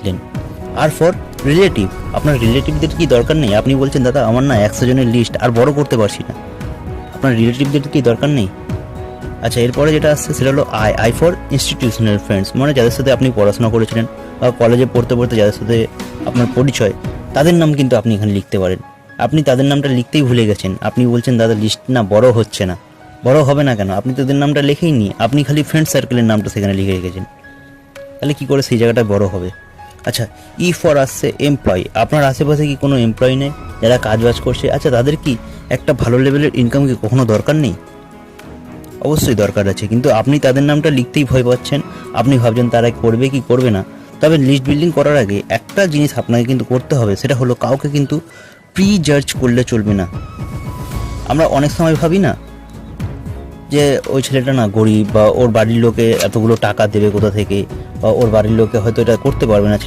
লিখলেন। আর for relative, আপনার রিলেটিভদের কি দরকার নেই? আপনি বলছেন দাদা আমার না 100 জনের লিস্ট আর বড় করতে পারছি না, আপনার রিলেটিভদের কি দরকার নেই? আচ্ছা, এরপরে যেটা আসছে সেটা হলো আই ফর ইনস্টিটিউশনাল ফ্রেন্ডস, মানে যাদের সাথে আপনি পড়াশোনা করেছিলেন বা কলেজে পড়তে পড়তে যাদের সাথে আপনার পরিচয়, তাদের নাম কিন্তু আপনি এখানে লিখতে পারেন। আপনি তাদের নামটা লিখতেই ভুলে গেছেন, আপনি বলছেন দাদা লিস্ট না বড় হচ্ছে না। বড় হবে না কেন? আপনি তাদের নামটা লিখেই নি, আপনি খালি ফ্রেন্ড সার্কেলের নামটা সেখানে লিখে রেখেছেন, তাহলে কী করে সেই জায়গাটা বড় হবে? আচ্ছা, ই ফর আসছে এমপ্লয়ি, আপনার আশেপাশে কি কোনো এমপ্লয়ি নেই যারা কাজবাজ করছে? আচ্ছা, তাদের কি একটা ভালো লেভেলের ইনকাম কি কখনো দরকার নেই? অবশ্যই দরকার আছে, কিন্তু আপনি তাদের নামটা লিখতেই ভয় পাচ্ছেন। আপনি ভাবছেন তারা করবে কি করবে না। তবে লিস্ট বিল্ডিং করার আগে একটা জিনিস আপনাকে কিন্তু করতে হবে, সেটা হলো কাউকে কিন্তু প্রি জাজ করলে চলবে না। আমরা অনেক সময় ভাবি না যে ওই ছেলেটা না গরিব, বা ওর বাড়ির লোকে এতগুলো টাকা দেবে কোথা থেকে, বা ওর বাড়ির লোকে হয়তো এটা করতে পারবে না,